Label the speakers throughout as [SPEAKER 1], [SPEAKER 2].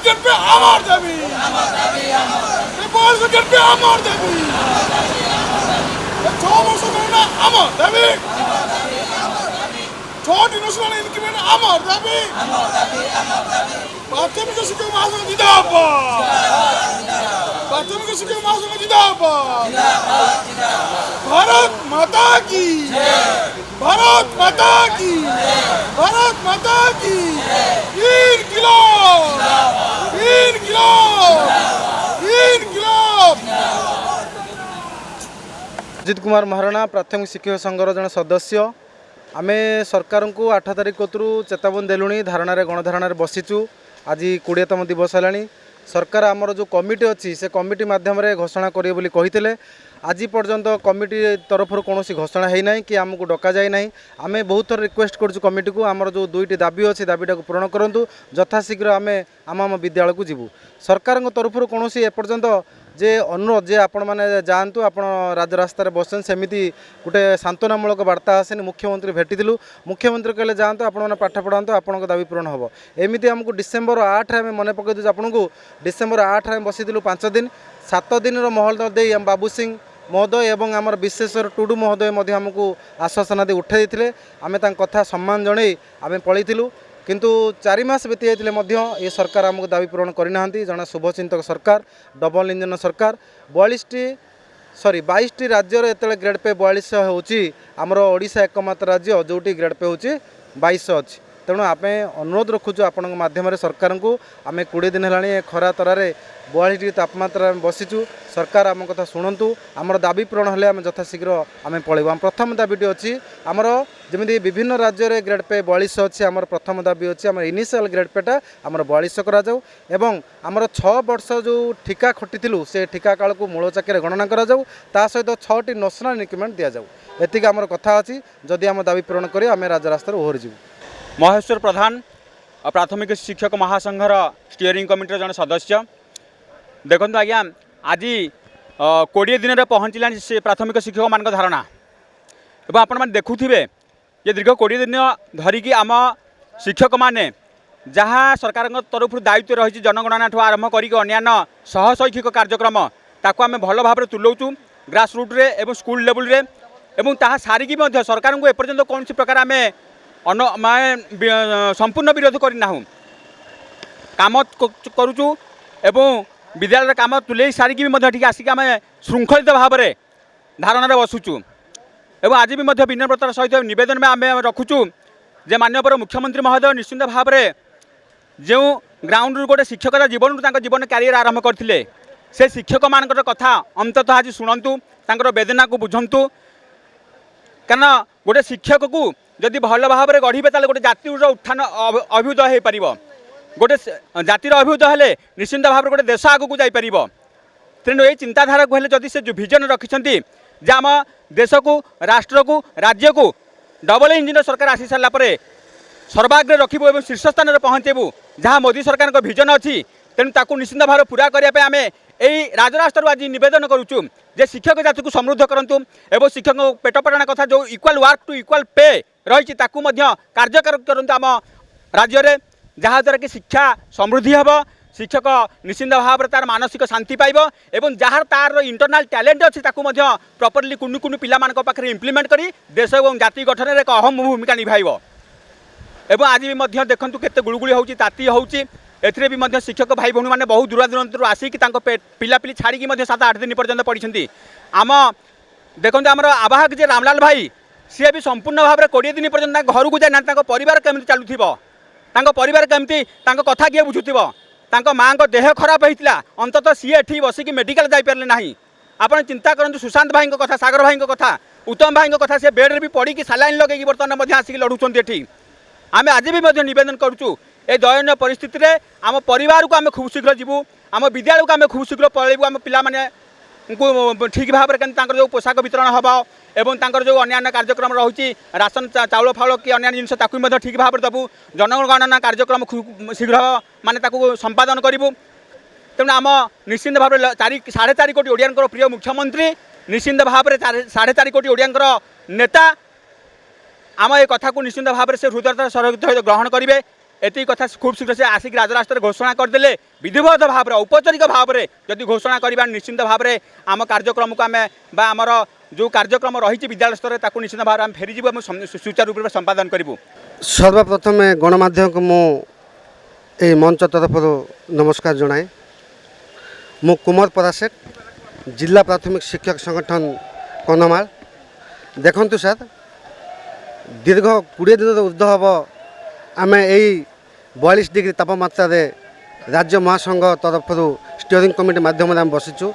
[SPEAKER 1] पे अमर दाबी पे अमर दाबी 6 वर्ष में अमर दाबी 6 डिनोशनल इंक्रीमेंट अमर दाबी प्राथमिक शिक्षक महासंघ जिंदाबाद प्राथमिक शिक्षक महासंघ जिंदाबाद भारत माता की भारत माता की भारत माता की इनकलाब इनकलाब इनकलाब।
[SPEAKER 2] अजित कुमार महाराणा प्राथमिक शिक्षक संघर जन सदस्य आमे सरकार को 8 तारिख कतरू चेतावनी देलुँ धारणा गणधारणा बसीचु आज 20तम दिवस है सरकार आमर जो कमिटी अच्छी से कमिटी माध्यम घोषणा करेंगे बोली कही आज पर्यंत कमिटी तरफ कौन घोषणा होना कि आमको डक जाए ना आम बहुत थर रिक्वेस्ट करूँ कमिटी को आमर जो 2टी दाबी अच्छी दाबीटा को पूरण करूँ यथाशीघ्र आम आम विद्यालय को जीवु सरकार तरफ कौन एपर्यंत जे अनुरोध जे आपण मैंने जातु आप राजरास्तार बसन सेमती गोटे सांत्वनामूलक वार्ता आसेनि मुख्यमंत्री भेटिलु मुख्यमंत्री कहले जातु आपण पाठ पढ़ातु आपण दाबी पूरण हम एमती आमको डिसेम्बर 8 आम मन पकई दूँ आपन को डिसेम्बर 8 आम बसीलु 5 दिन 7 दिन महल दे बाबू सिंह महोदय एवं आमर विश्वेश्वर टुडू महोदय आमको आश्वासन दे उठाई आम कथा सम्मान जन आम पलू किंतु 4 मास बीती जाते ये सरकार आमको दाबी पूरण करना जड़े शुभचिंतक सरकार डबल इंजन सरकार 22टी राज्य एत ग्रेड पे 4200 होमर ओडिशा एकमात्र राज्य जोटी ग्रेड पे होची 2200 अच्छी तेणु आम अनुरोध रखुचु आपण माध्यम सरकार को आम 20 दिन है खरा तरार 42 तापमात्रा बसीचु सरकार आम कथा शुणु आमर दाबी पूरण हेल्ले आम यथाशीघ्र आम पलू आम प्रथम दाबीटी अच्छी आमर जमी विभिन्न राज्य ग्रेड पे 4200 अच्छी आमर प्रथम दाबी अच्छी आम इनिशियल ग्रेड पेटा आमर 4200 कराऊ एवं आमर 6 वर्ष जो ठिका खटिलु से ठिका काल को मूल चाकरी गणना कराऊ ता सहित 6टी नेशनल इंक्रीमेंट दि जाऊ एतिक आमर कथा अच्छी जदि आम दाबी पूरण करें आम राजरास्ता ओहरी जीवु।
[SPEAKER 3] महेश्वर प्रधान प्राथमिक शिक्षक महासंघर स्टीयरिंग कमिटी जन सदस्य देखो आज्ञा आज 20 दिन में पहुँचला से प्राथमिक शिक्षक मान धारणा एवं आपण मैंने देखुवे ये दीर्घ 20 दिन धरिकी आम शिक्षक माने जहाँ सरकार तरफ दायित्व रही जनगणना ठूँ आरंभ करन्य सहशैक्षिक कार्यक्रम ताकू आम भल भाव तुलाऊँ ग्रास रूट्रे एवं स्कूल लेवल रे एवं ताहा सारिकी सरकार को एपर्यंत कौन प्रकार आम संपूर्ण विरोध करना काम करुचु एवं विद्यालय काम तुले सारिकी भी आसिक आम श्रृंखलित भाव में धारणा बसुचु एवं आज भी विनम्रतार सहित नवेदन में आम रखुचु जे माननीय मुख्यमंत्री महोदय निश्चिंत भाव में जो ग्राउंड गोटे शिक्षकता जीवन जीवन कैरियर आरंभ करते से शिक्षक मान कथा अंततः आज शुणु वेदना को बुझंतु कारण गोटे शिक्षक को जदि भल भाव में गढ़े तो गोटे जातिर उत्थान अभ्युदय हो पार गोटे जातिर अभ्युदय हेले निश्चिंत भाव में गोटे देश आगू जापर तेणु ये चिंताधारा को जदि से जो विजन रखिंट जे आम देश को राष्ट्र को राज्य को डबल इंजिन सरकार आसी सारापर सर्वाग्रे रखू और शीर्ष स्थान में पहुँचेबू जहाँ मोदी सरकार विजन अच्छी तेणु ताकू निश्चिंत भाव पूरा करने आम यही राजरास्तार आज नवेदन करुचु जे शिक्षक जाति को समृद्ध करूँ एवं शिक्षक पेट पाटना कथा जो इक्वाल वर्क टू इक्वाल पे रही कार्यकर करूँ आम राज्य में जहाँद्वारा कि शिक्षा समृद्धि हे शिक्षक निश्चिंत भाव में तार मानसिक शांति पाइब एवं जहाँ तार इंटरनाल टैलेंट अच्छी प्रॉपर्ली कुनु कुनु पिला पाखे इम्प्लीमेंट करी देश और जाति गठन में एक अहम भूमिका निभाइब एवं आज भी देखूँ केते गुड़गुड़ी होती ताती होती एथिरे भी शिक्षक भाई भौणी मैंने बहुत दूर दूर आसिक पिलापिली छाड़ी 7-8 दिन पर्यंत पढ़ी आम देखते आमर आवाहक जे रामलाल भाई सी भी संपूर्ण भाव में 20 दिन पर्यंत घर को जाना परिवार केमती चलुव परिवार केमती कथा किए बुझुव माँ को देह खराब होता अंततः सी एठी बसिक मेडिकल जापारे ना आप चिंता करूँ सुशांत भाई कथा सागर भाई कथा उत्तम भाई कथा सी बेड्रे भी पड़ी सालाइन लगे बर्तमान आसिक लड़ुंट एठी आम आज भी नवेदन करुचु ए दयनीय परिस्थिति रे आम परिवार को आम खूब शीघ्र जीवु आम विद्यालय को आम खूब शीघ्र पलैबू आम पिला माने ठीक भाव में जो पोशाक वितरण हम एवं जो अन्य कार्यक्रम रही राशन चाउल फाउल कि अन्य जिनस ठीक भाव में देवु जनगणना कार्यक्रम शीघ्र माने संपादन करूँ तेणु आम निश्चिंत भाव में 4.5 कोटी ओडियान प्रिय मुख्यमंत्री निश्चिंत भाव में 4.5 कोटी ओडियान नेता आम ये कथा को निश्चिंत भाव में से हृदयतार सहित ग्रहण करेंगे एति कथा खूब शीघ्र से आसिक राजरास्तार घोषणा करदे विधिवत भाव में औपचारिक भाव में जदि घोषणा करवा निश्चिंत भाव में आम कार्यक्रम को आम आमर जो कार्यक्रम रही विद्यालय स्तर में निश्चित भाव में फेरीजु सुचारू रूप में संपादन करूँ।
[SPEAKER 4] सर्वप्रथम गणमाध्यम को मु मंच तरफ नमस्कार जनाए। मु कुमार पराशेख जिला प्राथमिक शिक्षक संगठन कन्धमाल। देखु सर दीर्घ 20 दिन ऊर्ध हम आम यही 42 डिग्री तापमात्रा राज्य महासंघ तरफ स्टीयरिंग कमिटी माध्यम आम बसीचु।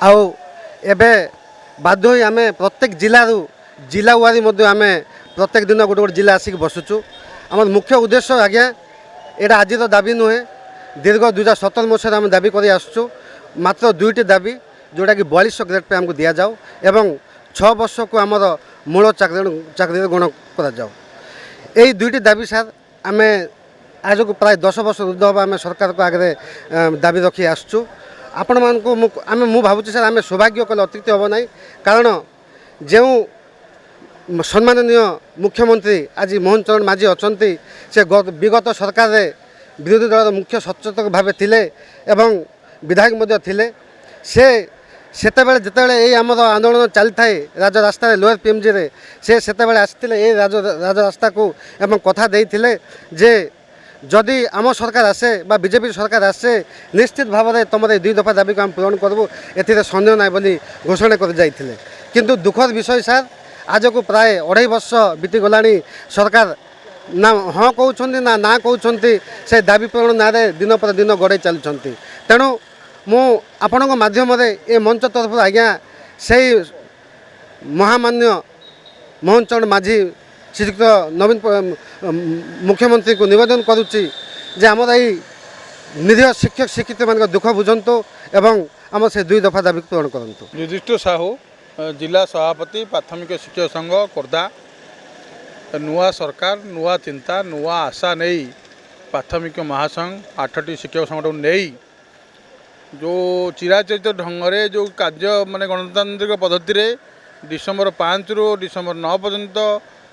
[SPEAKER 4] आउ एबे बाध्य होई आम प्रत्येक जिला वारी आम प्रत्येक दिन गोटे गोटे जिला आसिक बसुचु। आम मुख्य उद्देश्य आज्ञा यहाँ आज दाबी नुहे दीर्घ 2017 मसीह आम दाबी कर आसुचु। मात्र 2टी दाबी जोटा कि 4200 ग्रेड पे आमको दि जाऊ एवं 6 वर्ष को आमर मूल चाकरी गण कर जाऊ। यही 2टी दाबी सार आम आज को प्राय 10 वर्ष ऊर्ध हम आम सरकार को आगे दाबी रखी आसुचु। आपण मानक आम भावुँ सर आम सौभाग्य कले अतिरिक्त हम ना कारण जो सम्माननीय मुख्यमंत्री आज मोहन चरण माझी अच्छा से विगत सरकार विरोधी दल मुख्य सचेतक भाव थिले एवं विधायक मध्य थिले। सेतेबेले जितेबाला यही आमर आंदोलन चली थाए राजरास्तार लोअर पीएमजी रे सेतेबेले आसिथिले ए राजरास्ता को एवं कथा देइथिले जे जदि आम सरकार आसे बा बीजेपी सरकार आसे निश्चित भाव में तुम 2 दफा दाबी को आम पूरण करूँ ए सन्देह ना बोली घोषणा कर जाइथिले। किंतु दुखद विषय सार आज को प्राय 2.5 वर्ष बीती गला सरकार ना हाँ कहते ना कहते से दाबी पूरण ना दिन पर दिन गड़े चलुँच। तेणु मु आपण माध्यम ये मंच तरफ आज्ञा से महामान्य मोहन चरण माझी श्रीयुक्त नवीन मुख्यमंत्री को निवेदन करुच्ची जे आमर यही निरीह शिक्षक शिक्षित मान दुख बुझंतु एवं आम से 2 दफा दाबी पूरण करूँ।
[SPEAKER 5] युधिष्ठिर साहू जिला सभापति प्राथमिक शिक्षक संघ खोर्धा। नुआ सरकार नुआ चिंता नुआ आशा नहीं प्राथमिक महासंघ 8टी शिक्षक संगठन नहीं जो चिराचरित ढंग से जो कार्य माने गणतांत्रिक पद्धति रे डिसेम्बर 5 रु डिसेम्बर 9 पर्यंत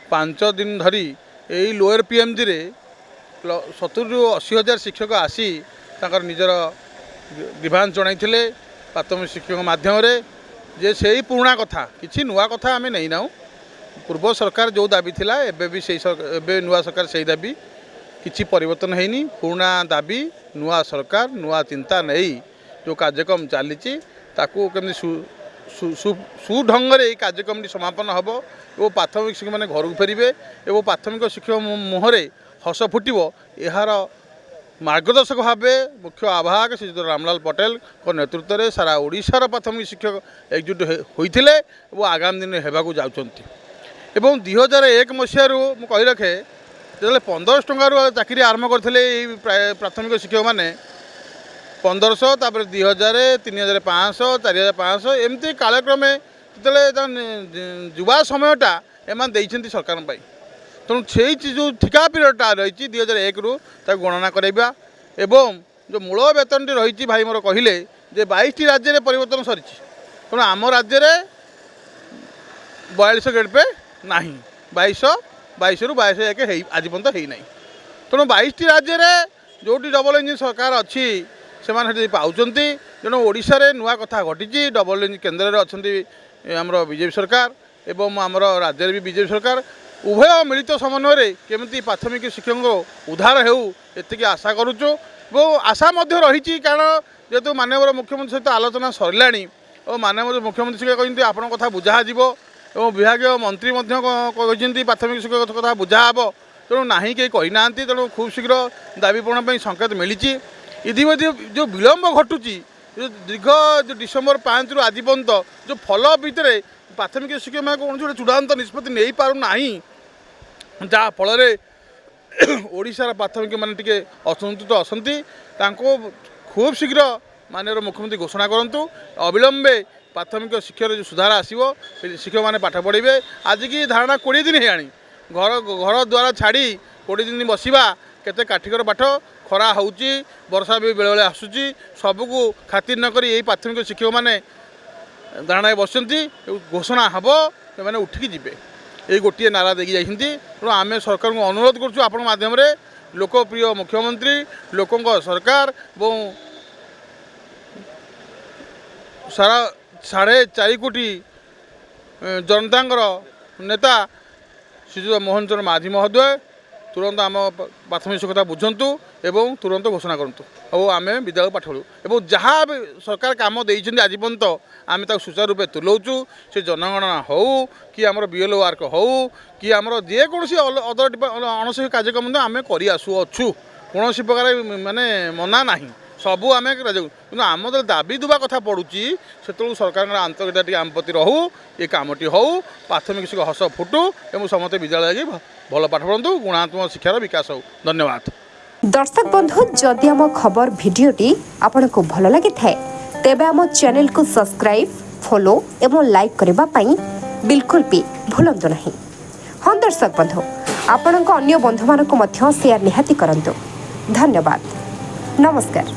[SPEAKER 5] 5 दिन धरी यही लोअर पीएमजी रे 70 रु 80 हजार शिक्षक आसी ताकर निजर ग्रीभांस जणाइथिले प्राथमिक शिक्षक माध्यम रे जे से ही पुराणा कथा किछि नुआ कथा आमे नहीं नाउ। पूर्व सरकार जो दाबी थिला एबे भी से एबे नुआ सरकार से दाबी किछि परिवर्तन हैनी। पुराणा दाबी नुआ सरकार नुआ चिंता नहीं जो कार्यक्रम चली ताकू केमि सुढंग रे कार्यक्रम समापन हम और प्राथमिक शिक्षक मैंने घर को फेरबे और प्राथमिक शिक्षक मुहरे हस फुटब यार मार्गदर्शक भाव मुख्य आवाहक श्रीजुत रामलाल पटेल को नेतृत्व में सारा ओडिशार प्राथमिक शिक्षक एकजुट होते और आगामी दिन होगा जाऊँच। 2001 मसीह कही रखे जो 1500 टंकार चाकरी आरंभ करते प्राथमिक शिक्षक मैंने 1500 तापर 2000 3500 4500 एमती कालक्रमे जो युवा समयटा एम देती सरकार तेणु से जो ठिका पीरियडटा रही 2001 रु गणना कराइबा एवं जो मूल वेतन रही भाई मोर कहले 22टी राज्य में परिवर्तन सरी तेणु आम राज्य में 4200 ग्रेड पे ना 2200 रु 2201 आज पर्यंत है ना। तेणु 22टी राज्य में जोटी डबल इंजिन सरकार अच्छी से पाँच तेणु ओडिशा रे नुआ कथा घटी डबल इंजिन केन्द्र में अच्छा आमर बीजेपी सरकार एवं आमर राज्य भी बीजेपी सरकार उभय मिलित समन्वय केमती प्राथमिक शिक्षक उद्धार होती आशा करुचु और आशा रही कारण जेहेतु माननीय मुख्यमंत्री सहित आलोचना सरला और माननीय मुख्यमंत्री कहते आपण कथा बुझा और विभाग मंत्री कहते प्राथमिक शिक्षक कथा बुझा हे तेणु ना कहीं कहीना तेणु खूब शीघ्र दाबी पूरण संकेत मिली। इतिमध्य जो विलम्ब घटुची दीर्घ जो डिसेम्बर 5 रु आज पर्यंत जो फल भितर प्राथमिक शिक्षक मैं कौन जो चूड़ांत निष्पत्ति नहीं पारना जहाँफल ओडिशार प्राथमिक मैंने असंतुष्ट असंती खूब शीघ्र माननीय मुख्यमंत्री घोषणा करूँ अविलंबे प्राथमिक शिक्षा जो सुधार आसो शिक्षक मैंने पाठ पढ़े। आज की धारणा 20 दिन है घर द्वारा छाड़ी 20 दिन बसवा केते काठिकर पाठ खरा होची वर्षा भी बेले बेले आसूची सबको खातिर नक यही प्राथमिक शिक्षक मैंने धारणा बसती घोषणा हम मैंने उठिकी जी ये गोटे नारा देखी जाती तेणु आम सरकार को अनुरोध करूँ आपण माध्यम ଲୋକପ୍ରିୟ ମୁଖ୍ୟମନ୍ତ୍ରୀ ଲୋକଙ୍କ ସରକାର ଏବଂ ସାରା 4.5 କୋଟି जनतांकर नेता श्रीजुत मोहन चरण माझी महोदय तुरंत आम प्राथमिक शिक्षकता बुझंतु एवं तुरंत घोषणा करतु और आम विद्यालय पाठलु एवं जहाँ भी सरकार काम देइछन्ति आज पर्यंत आम सुचारू रूपे तुलाऊँ से जनगणना हो कि आमर बीएलओ वर्क हो कि आमर जेकोसी अदर अणसिक कार्यक्रम आम कर आसुअछु कौन प्रकार माने मना नहीं सबू आम कि आम जो दाबी दुबा कथा पड़ुची से सरकार आंतरिकता टी आम प्रति रहू ये कमटी हो प्राथमिक शिक्षक हस फुटू एवं समस्त विद्यालय भल पाठ पढ़ु गुणात्मक शिक्षार विकास हो। धन्यवाद।
[SPEAKER 6] दर्शक बंधु जदि आम खबर भिडियोटी आपन को भल लगी थाए तेबे आम चैनल को सब्सक्राइब फॉलो एवं लाइक करबा पई बिल्कुल भी भूलंतु नहीं। हाँ दर्शक बंधु आपण अन्य बंधु मानक मध्य शेयर निहाती करंतु। धन्यवाद। नमस्कार।